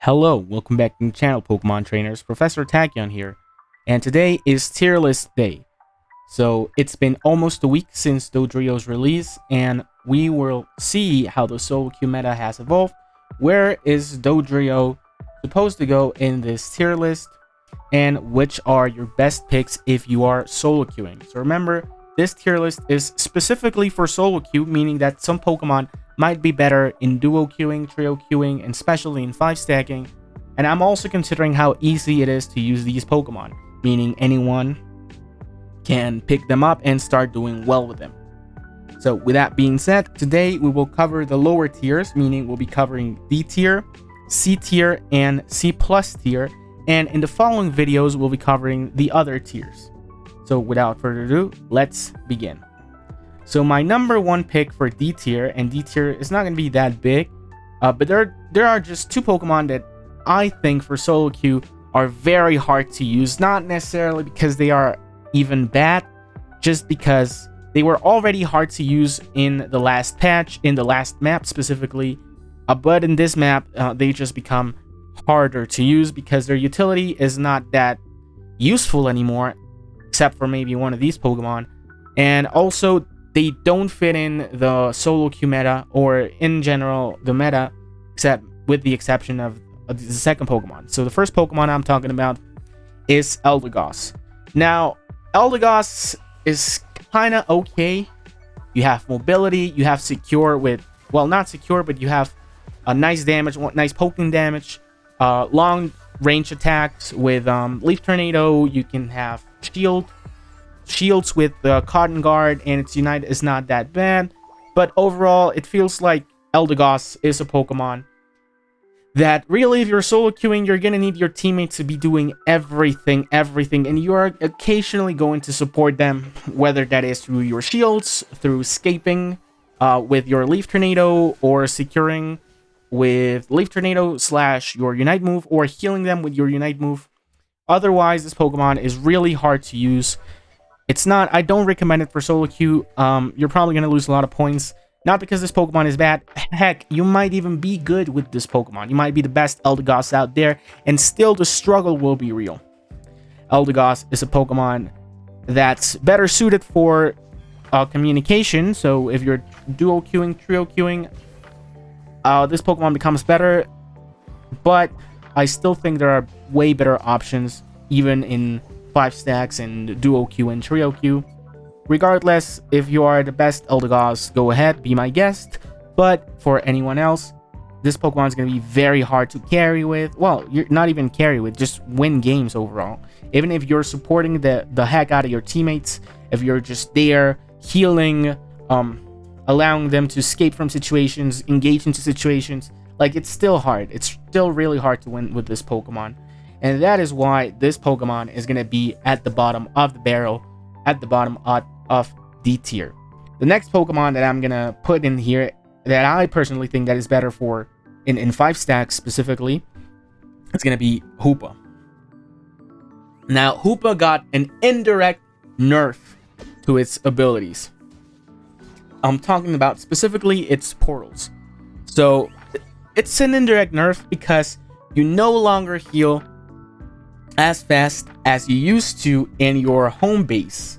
Hello, welcome back to the channel, Pokemon trainers. Professor Tachyon here, and today is Tierlist Day. So it's been almost a week since Dodrio's release, and we will see how the solo queue meta has evolved. Where is Dodrio supposed to go in this tier list, and which are your best picks if you are solo queuing? So remember, this tier list is specifically for solo queue, meaning that some Pokemon might be better in duo queuing, trio queuing, and especially in 5 stacking. And I'm also considering how easy it is to use these Pokemon, meaning anyone can pick them up and start doing well with them. So with that being said, today we will cover the lower tiers, meaning we'll be covering D tier, C tier, and C plus tier. And in the following videos, we'll be covering the other tiers. So without further ado, let's begin. So my number one pick for D tier, and D tier is not going to be that big, but there are just two Pokemon that I think for solo queue are very hard to use. Not necessarily because they are even bad, just because they were already hard to use in the last patch, in the last map specifically. But in this map, they just become harder to use because their utility is not that useful anymore, except for maybe one of these Pokemon. And also, they don't fit in the solo queue meta, or in general the meta, except with the exception of the second Pokemon. So the first Pokemon I'm talking about is Eldegoss. Now, Eldegoss is kind of okay. You have mobility, you have secure with, well, not secure, but you have a nice damage, nice poking damage, long range attacks with Leaf Tornado. You can have shields with the Cotton Guard, and its Unite is not that bad. But overall, it feels like Eldegoss is a Pokemon that really, if you're solo queuing, you're gonna need your teammates to be doing everything, and you are occasionally going to support them, whether that is through your shields, through escaping with your Leaf Tornado, or securing with Leaf Tornado / your Unite move, or healing them with your Unite move. Otherwise, this Pokemon is really hard to use. It's not, I don't recommend it for solo queue. You're probably going to lose a lot of points. Not because this Pokemon is bad. Heck, you might even be good with this Pokemon. You might be the best Eldegoss out there, and still the struggle will be real. Eldegoss is a Pokemon that's better suited for communication. So if you're duo queuing, trio queuing, this Pokemon becomes better. But I still think there are way better options, even in 5 stacks and duo queue and trio queue. Regardless, if you are the best Eldegoss, go ahead, be my guest. But for anyone else, this Pokemon is going to be very hard to carry with. Well, you're not even carry with, just win games overall. Even if you're supporting the heck out of your teammates, if you're just there healing, allowing them to escape from situations, engage into situations, like, it's still hard. It's still really hard to win with this Pokemon. And that is why this Pokemon is going to be at the bottom of the barrel, at the bottom of D tier. The next Pokemon that I'm going to put in here that I personally think that is better for, in 5 stacks specifically, is going to be Hoopa. Now, Hoopa got an indirect nerf to its abilities. I'm talking about specifically its portals. So, it's an indirect nerf because you no longer heal as fast as you used to in your home base.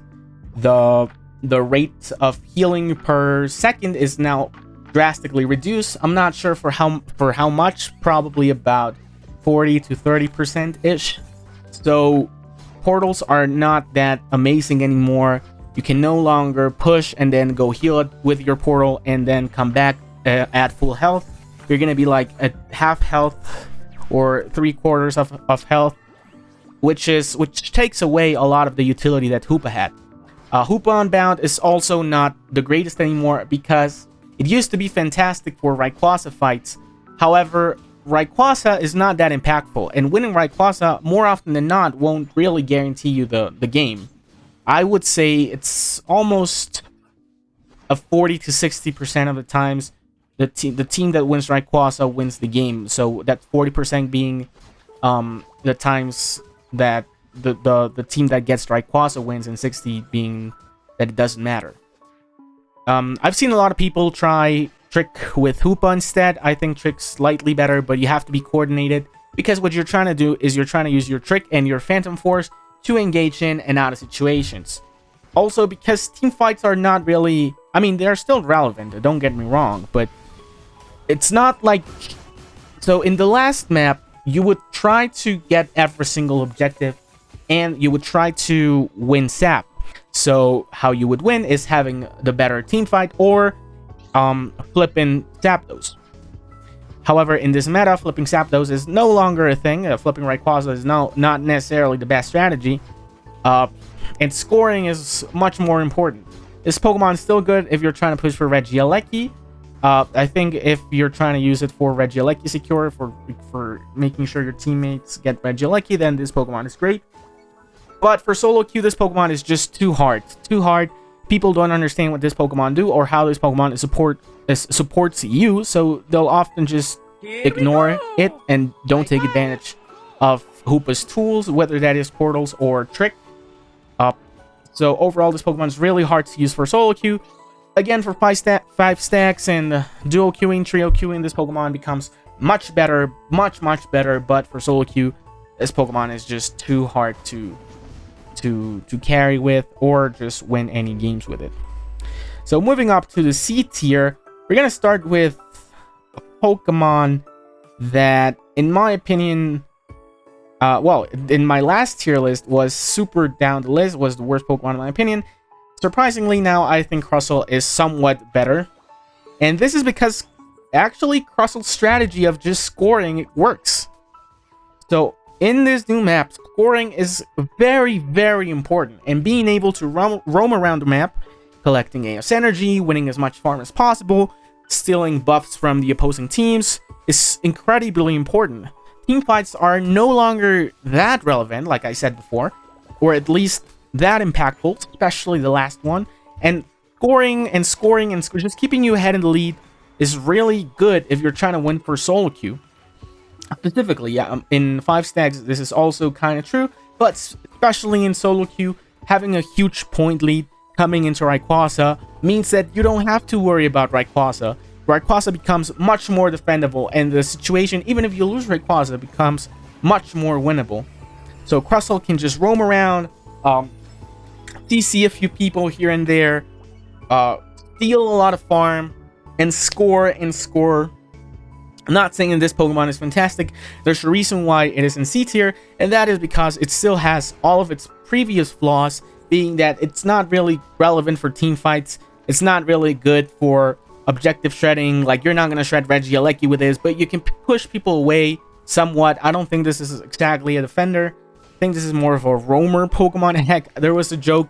The rate of healing per second is now drastically reduced. I'm not sure for how much, probably about 40 to 30% ish. So portals are not that amazing anymore. You can no longer push and then go heal it with your portal and then come back at full health. You're gonna be like at half health or 3/4 of health, which takes away a lot of the utility that Hoopa had. Hoopa Unbound is also not the greatest anymore because it used to be fantastic for Rayquaza fights. However, Rayquaza is not that impactful, and winning Rayquaza more often than not won't really guarantee you the game. I would say it's almost a 40 to 60% of the times the team that wins Rayquaza wins the game. So that 40% being the times that the team that gets Rayquaza wins, and 60 being that it doesn't matter. I've seen a lot of people try Trick with Hoopa instead. I think Trick's slightly better, but you have to be coordinated, because what you're trying to do is you're trying to use your Trick and your Phantom Force to engage in and out of situations. Also, because team fights are not really... I mean, they're still relevant, don't get me wrong, but it's not like... So in the last map, you would try to get every single objective, and you would try to win sap. So how you would win is having the better team fight, or flipping Zapdos. However, in this meta, flipping Zapdos is no longer a thing. Flipping Rayquaza is not necessarily the best strategy. And scoring is much more important. This Pokemon is still good if you're trying to push for Regieleki. I think if you're trying to use it for Regieleki secure, for making sure your teammates get Regieleki, then this Pokemon is great. But for solo queue, this Pokemon is just too hard. Too hard. People don't understand what this Pokemon do or how this Pokemon supports you, so they'll often just ignore it and don't take advantage of Hoopa's tools, whether that is portals or Trick. So overall, this Pokemon is really hard to use for solo queue. Again, for 5 stacks and duo queuing, trio queuing, this Pokemon becomes much better, much better. But for solo queue, this Pokemon is just too hard to carry with or just win any games with it. So moving up to the C tier, we're gonna start with a Pokemon that, in my opinion, well, in my last tier list was super down the list, was the worst Pokemon in my opinion. Surprisingly, now I think Crustle is somewhat better. And this is because actually Crustle's strategy of just scoring works. So in this new map, scoring is very, very important. And being able to roam around the map, collecting AS energy, winning as much farm as possible, stealing buffs from the opposing teams is incredibly important. Team fights are no longer that relevant, like I said before, or at least that impactful, especially the last one. And scoring and just keeping you ahead in the lead is really good if you're trying to win for solo queue. Specifically, yeah, in 5 stacks, this is also kind of true, but especially in solo queue, having a huge point lead coming into Rayquaza means that you don't have to worry about Rayquaza. Rayquaza becomes much more defendable, and the situation, even if you lose Rayquaza, becomes much more winnable. So Crustle can just roam around, CC a few people here and there, steal a lot of farm, and score and score. I'm not saying that this Pokemon is fantastic. There's a reason why it is in C tier, and that is because it still has all of its previous flaws, being that it's not really relevant for team fights. It's not really good for objective shredding. Like, you're not going to shred Regieleki with this, but you can push people away somewhat. I don't think this is exactly a defender. I think this is more of a roamer Pokemon. Heck, there was a joke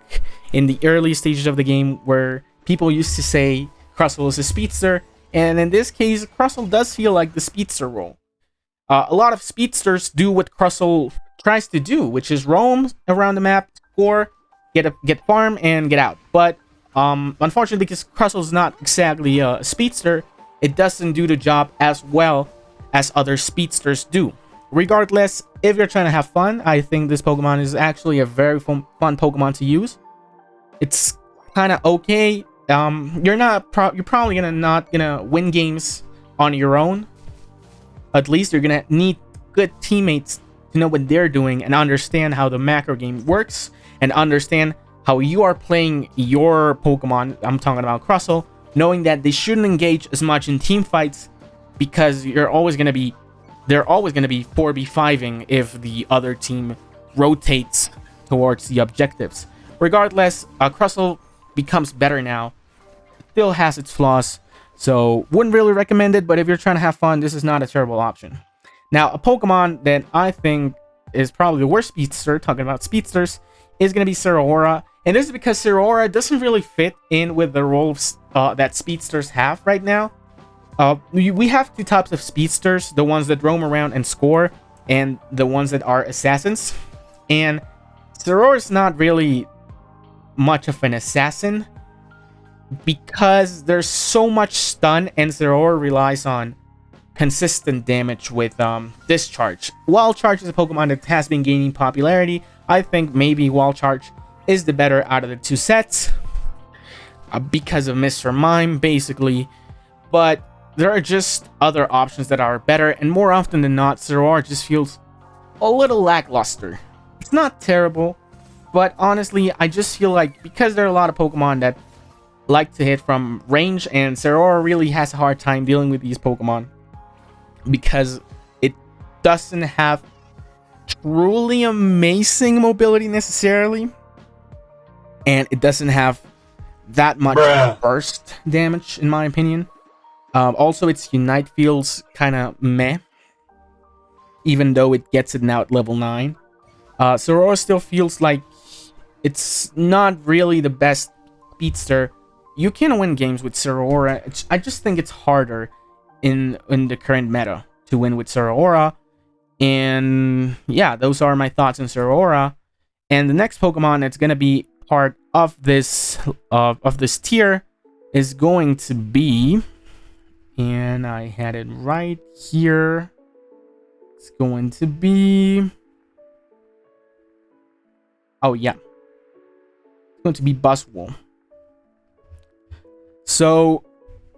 in the early stages of the game where people used to say Crustle is a speedster, and in this case, Crustle does feel like the speedster role. A lot of speedsters do what Crustle tries to do, which is roam around the map, score, get farm, and get out. But unfortunately, because Crustle is not exactly a speedster, it doesn't do the job as well as other speedsters do. Regardless, if you're trying to have fun, I think this Pokemon is actually a very fun Pokemon to use. It's kind of okay. You're probably not gonna win games on your own. At least you're gonna need good teammates to know what they're doing and understand how the macro game works and understand how you are playing your Pokemon. I'm talking about Crustle, knowing that they shouldn't engage as much in team fights because they're always gonna be 4v5ing if the other team rotates towards the objectives. Regardless, Crustle becomes better now. Still has its flaws, so wouldn't really recommend it, but if you're trying to have fun, this is not a terrible option. Now, a Pokemon that I think is probably the worst speedster, talking about speedsters, is going to be Zeraora. And this is because Zeraora doesn't really fit in with the roles that speedsters have right now. We have 2 types of speedsters, the ones that roam around and score, and the ones that are assassins. And Zeraora is not really much of an assassin because there's so much stun, and Zeraora relies on consistent damage with discharge. Wild Charge is a Pokemon that has been gaining popularity. I think maybe Wild Charge is the better out of the 2 sets because of Mr. Mime, basically. but there are just other options that are better, and more often than not, Zeraora just feels a little lackluster. It's not terrible, but honestly, I just feel like because there are a lot of Pokemon that like to hit from range, and Zeraora really has a hard time dealing with these Pokemon because it doesn't have truly amazing mobility necessarily, and it doesn't have that much burst damage, in my opinion. Also, its Unite feels kind of meh, even though it gets it now at level 9. Zeraora still feels like it's not really the best speedster. You can win games with Zeraora. I just think it's harder in the current meta to win with Zeraora. And yeah, those are my thoughts on Zeraora. And the next Pokemon that's gonna be part of this tier is going to be, and I had it right here. It's going to be, oh yeah, it's going to be Buzzwole. So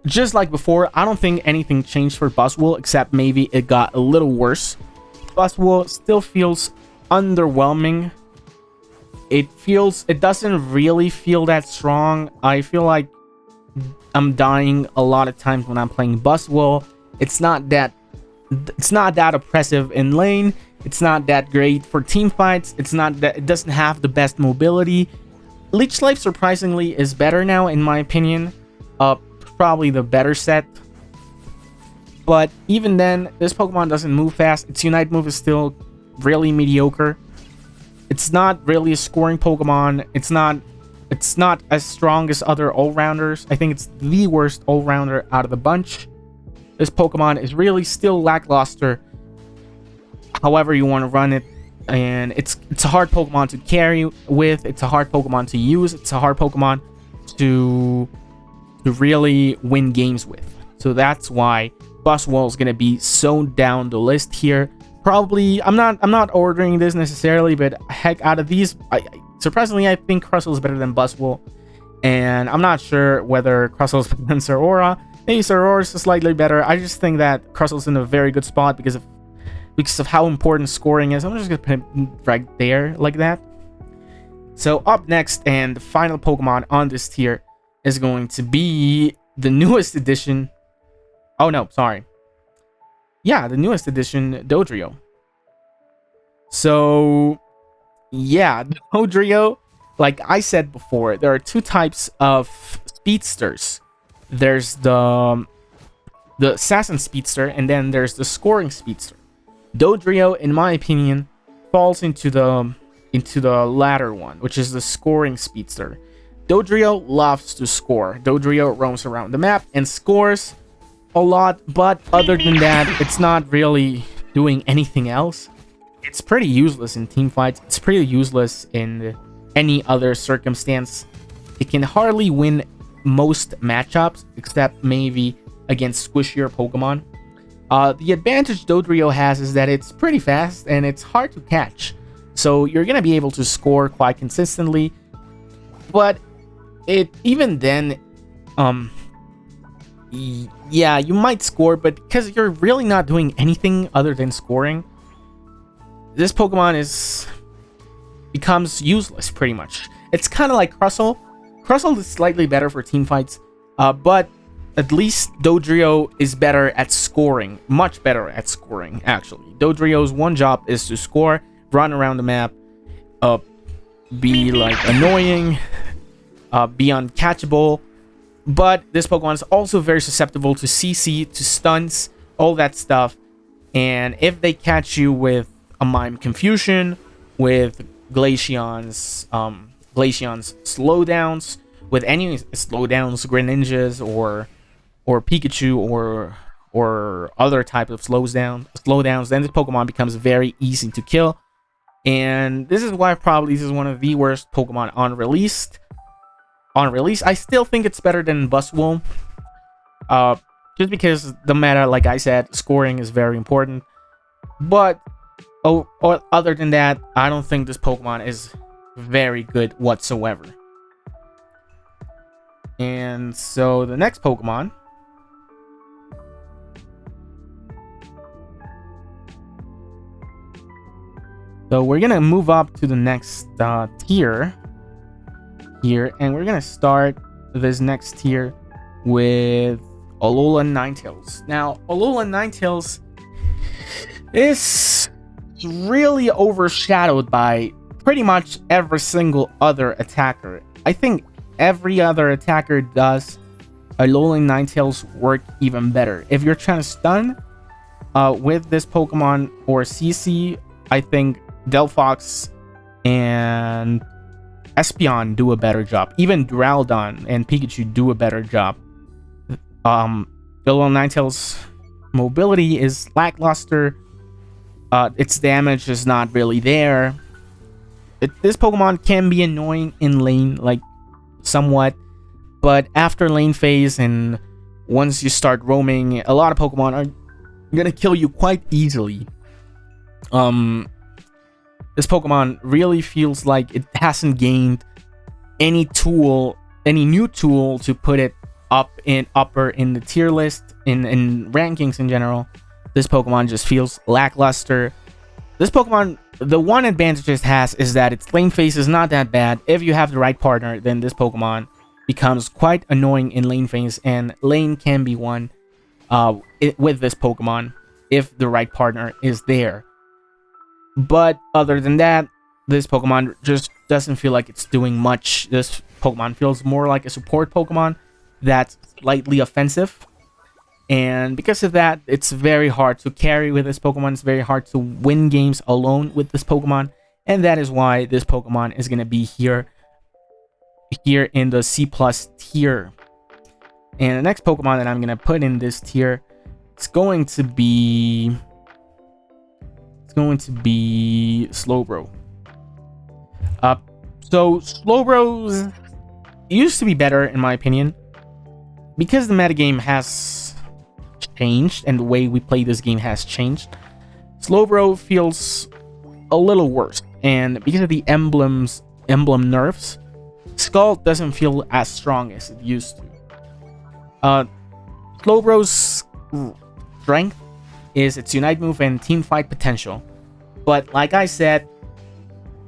just like before, I don't think anything changed for Buzzwole except maybe it got a little worse. Buzzwole still feels underwhelming. It doesn't really feel that strong. I feel like I'm dying a lot of times when I'm playing Buzzwole. It's not that oppressive in lane. It's not that great for team fights. It doesn't have the best mobility. Leech Life surprisingly is better now, in my opinion. Probably the better set. But even then, this Pokemon doesn't move fast. Its Unite move is still really mediocre. It's not really a scoring Pokemon. It's not as strong as other all-rounders. I think it's the worst all-rounder out of the bunch. This Pokemon is really still lackluster, however you want to run it. And it's a hard Pokemon to carry with. It's a hard Pokemon to use. It's a hard Pokemon to really win games with. So that's why Buzzwole is going to be so down the list here. Probably, I'm not ordering this necessarily, but heck, out of these, surprisingly, I think Crustle is better than Buzzwole. And I'm not sure whether Crustle is better than Zeraora. Maybe Zeraora is slightly better. I just think that Crustle's in a very good spot because of how important scoring is. I'm just going to put it right there like that. So up next, and the final Pokemon on this tier is going to be the newest edition. Oh no, sorry. Yeah, the newest edition, Dodrio. So yeah, Dodrio, like I said before, there are two types of speedsters. There's the assassin speedster, and then there's the scoring speedster. Dodrio, in my opinion, falls into the latter one, which is the scoring speedster. Dodrio loves to score. Dodrio roams around the map and scores a lot, but other than that, it's not really doing anything else. It's pretty useless in team fights. It's pretty useless in any other circumstance. It can hardly win most matchups, except maybe against squishier Pokemon. The advantage Dodrio has is that it's pretty fast and it's hard to catch. So you're going to be able to score quite consistently. But even then, yeah, you might score, but because you're really not doing anything other than scoring, this Pokemon becomes useless pretty much. It's kind of like Crustle. Crustle is slightly better for team fights, but at least Dodrio is better at scoring. Much better at scoring, actually. Dodrio's one job is to score, run around the map, be like annoying, be uncatchable. But this Pokemon is also very susceptible to CC, to stunts, all that stuff. And if they catch you with a Mime Confusion, with Glaceon's slowdowns, with any slowdowns, Greninjas or Pikachu or other type of slowdowns, then this Pokemon becomes very easy to kill. And this is why probably this is one of the worst Pokemon on release. I still think it's better than Buzzwole. Just because the meta, like I said, scoring is very important. But other than that, I don't think this Pokemon is very good whatsoever. And so the next Pokemon So we're gonna move up to the next tier here, and we're gonna start this next tier with Alolan Ninetales. Now, Alolan Ninetales is really overshadowed by pretty much every single other attacker. I think every other attacker does Alolan Ninetales work even better. If you're trying to stun with this Pokemon or CC, I think Delphox and Espeon do a better job. Even Duraludon and Pikachu do a better job. Alolan Ninetales' mobility is lackluster. Its damage is not really there. This Pokemon can be annoying in lane, like somewhat, but after lane phase and once you start roaming, a lot of Pokemon are gonna kill you quite easily. This Pokemon really feels like it hasn't gained any new tool to put it upper in the tier list, in rankings in general. This Pokemon just feels lackluster. This Pokemon, the one advantage it has is that its lane phase is not that bad. If you have the right partner, then this Pokemon becomes quite annoying in lane phase, and lane can be won with this Pokemon if the right partner is there. But other than that, this Pokemon just doesn't feel like it's doing much. This Pokemon feels more like a support Pokemon that's slightly offensive. And because of that, it's very hard to carry with this Pokemon. It's very hard to win games alone with this Pokemon. And that is why this Pokemon is going to be here in the C+ tier. And the next Pokemon that I'm going to put in this tier is going to be Slowbro. So Slowbro used to be better in my opinion, because the metagame has changed and the way we play this game has changed. Slowbro feels a little worse, and because of the emblem nerfs, Skull doesn't feel as strong as it used to. Slowbro's strength is its Unite move and team fight potential, but like I said,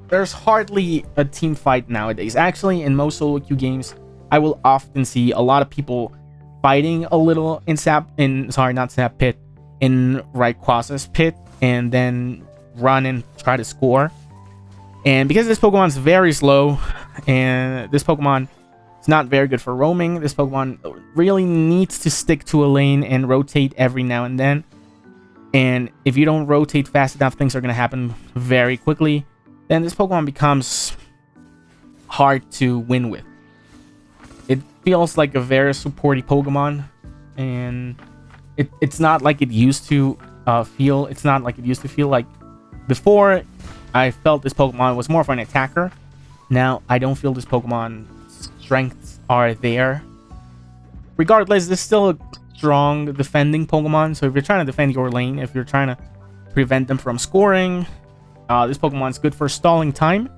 there's hardly a team fight nowadays. Actually, in most solo queue games, I will often see a lot of people fighting a little in Rayquaza's pit, and then run and try to score. And because this Pokemon's very slow, and this Pokemon is not very good for roaming, this Pokemon really needs to stick to a lane and rotate every now and then. And if you don't rotate fast enough, things are going to happen very quickly. Then this Pokemon becomes hard to win with. It feels like a very supporty Pokemon, and it's not like it used to feel. It's not like it used to feel like before. I felt this Pokemon was more of an attacker. Now I don't feel this Pokemon's strengths are there. Regardless, this is still a strong defending Pokemon. So if you're trying to defend your lane, if you're trying to prevent them from scoring, this Pokemon's good for stalling time.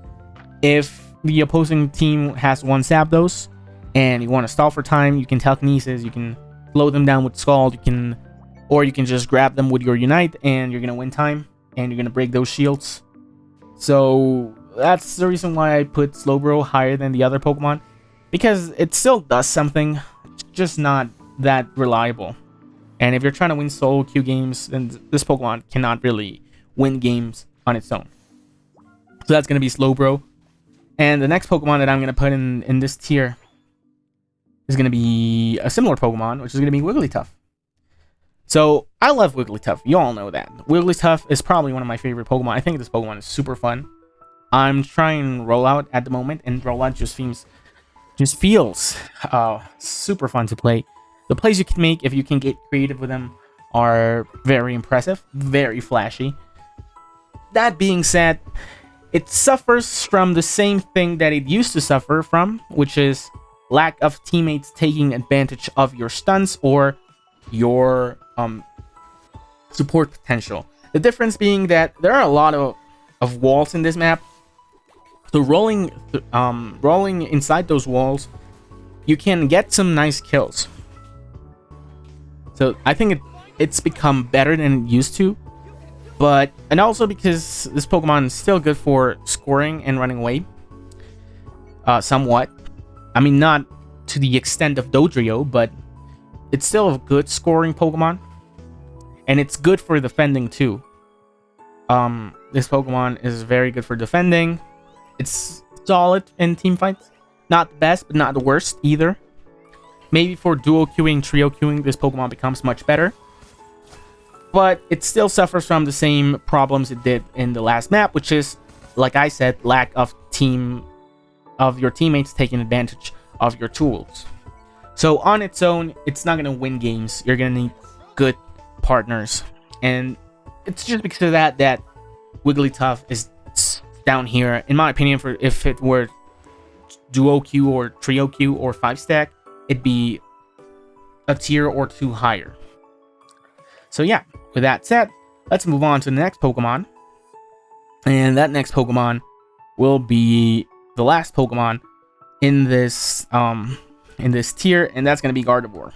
If the opposing team has one Zapdos and you want to stall for time, you can telekinesis, you can slow them down with Scald, or you can just grab them with your Unite and you're gonna win time and you're gonna break those shields. So that's the reason why I put Slowbro higher than the other Pokemon, because it still does something, it's just not that reliable. And if you're trying to win solo queue games, then this Pokemon cannot really win games on its own. So that's going to be Slowbro. And the next Pokemon that I'm going to put in this tier is going to be a similar Pokemon, which is going to be Wigglytuff. So I love Wigglytuff. You all know that. Wigglytuff is probably one of my favorite Pokemon. I think this Pokemon is super fun. I'm trying Rollout at the moment, and Rollout just feels super fun to play. The plays you can make, if you can get creative with them, are very impressive, very flashy. That being said, it suffers from the same thing that it used to suffer from, which is lack of teammates taking advantage of your stunts or your support potential. The difference being that there are a lot of walls in this map. So rolling inside those walls, you can get some nice kills. So I think it's become better than it used to. And also because this Pokemon is still good for scoring and running away. Somewhat. I mean, not to the extent of Dodrio, but it's still a good scoring Pokemon. And it's good for defending too. This Pokemon is very good for defending. It's solid in team fights. Not the best, but not the worst either. Maybe for duo queuing, trio queuing, this Pokemon becomes much better. But it still suffers from the same problems it did in the last map, which is, like I said, lack of your teammates taking advantage of your tools. So on its own, it's not gonna win games. You're gonna need good partners, and it's just because of that Wigglytuff is down here, in my opinion. For if it were duo queue or trio queue or 5-stack, it'd be a tier or 2 higher. So yeah, with that said, let's move on to the next Pokemon. And that next Pokemon will be the last Pokemon in this tier, and that's gonna be Gardevoir.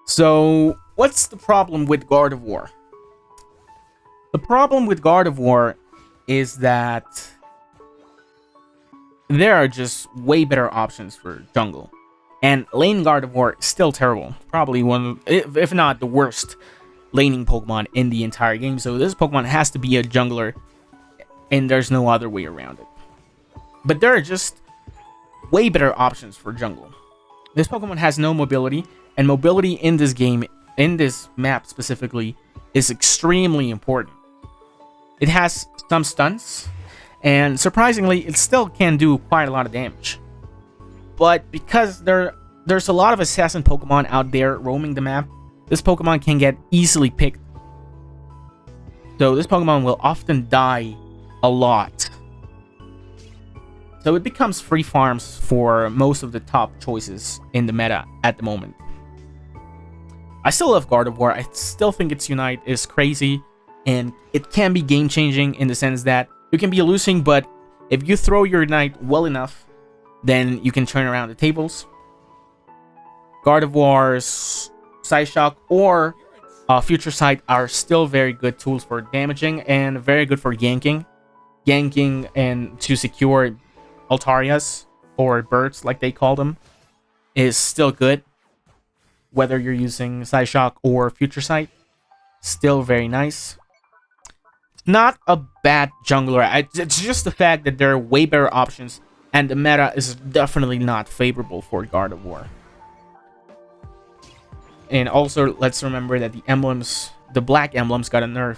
So what's the problem with Gardevoir? The problem with Gardevoir is that there are just way better options for jungle. And lane Gardevoir is still terrible. Probably one, if not the worst, laning Pokemon in the entire game. So this Pokemon has to be a jungler, and there's no other way around it. But there are just way better options for jungle. This Pokemon has no mobility, and mobility in this game, in this map specifically, is extremely important. It has some stunts, and surprisingly, it still can do quite a lot of damage. But because there's a lot of assassin Pokemon out there roaming the map, this Pokemon can get easily picked. So this Pokemon will often die a lot. So it becomes free farms for most of the top choices in the meta at the moment. I still love Gardevoir. I still think its Unite is crazy, and it can be game-changing in the sense that you can be losing, but if you throw your Unite well enough, then you can turn around the tables. Gardevoir's Psyshock or Future Sight are still very good tools for damaging and very good for yanking. Yanking and to secure Altarias, or birds like they call them, is still good. Whether you're using Psyshock or Future Sight, still very nice. Not a bad jungler. It's just the fact that there are way better options, and the meta is definitely not favorable for Gardevoir. And also, let's remember that the emblems, the black emblems, got a nerf.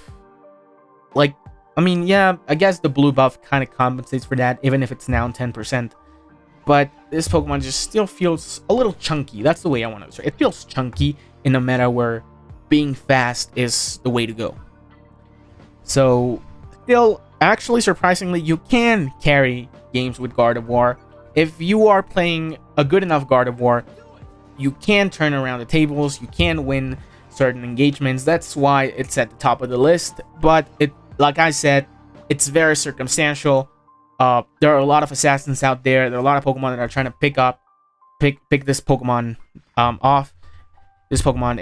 Like, I mean, yeah, I guess the blue buff kind of compensates for that, even if it's now 10%. But this Pokemon just still feels a little chunky. That's the way I want to describe it. It feels chunky in a meta where being fast is the way to go. So, still, actually, surprisingly, you can carry games with Gardevoir. If you are playing a good enough Gardevoir, you can turn around the tables, you can win certain engagements. That's why it's at the top of the list. But it, like I said, it's very circumstantial. There are a lot of assassins out there. There are a lot of Pokemon that are trying to pick this Pokemon off. This Pokemon,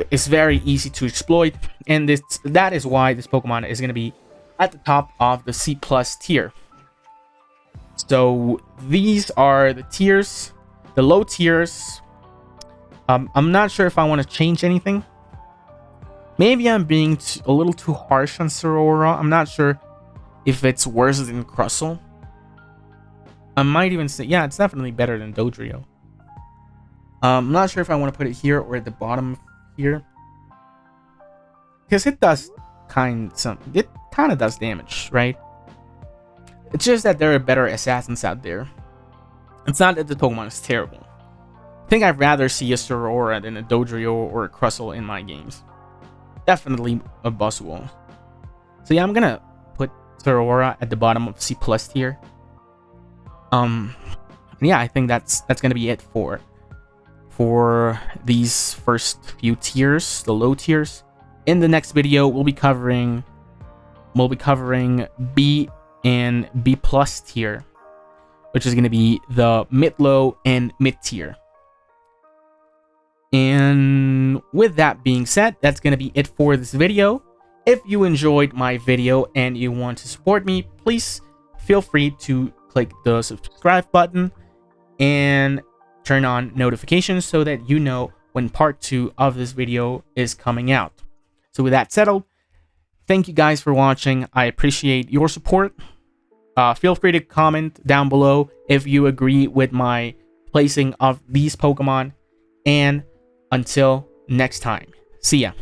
it's very easy to exploit, and that is why this Pokemon is going to be at the top of the C+ tier. So these are the tiers, the low tiers. I'm not sure if I want to change anything. Maybe I'm being a little too harsh on Zeraora. I'm not sure if it's worse than Crustle. I might even say, yeah, it's definitely better than Dodrio. I'm not sure if I want to put it here or at the bottom here, because it does kind of does damage, right? It's just that there are better assassins out there. It's not that the Pokemon is terrible. I think I'd rather see a Zeraora than a Dodrio or a Crustle in my games. Definitely a Buzzwole. So yeah, I'm gonna put Zeraora at the bottom of C+ tier. Yeah, I think that's gonna be it for these first few tiers, the low tiers. In the next video, we'll be covering B and B+ tier, which is gonna be the mid-low and mid-tier. And with that being said, that's gonna be it for this video. If you enjoyed my video and you want to support me, please feel free to click the subscribe button and turn on notifications so that you know when part 2 of this video is coming out. So with that settled, thank you guys for watching. I appreciate your support. Feel free to comment down below if you agree with my placing of these Pokemon. And until next time, see ya.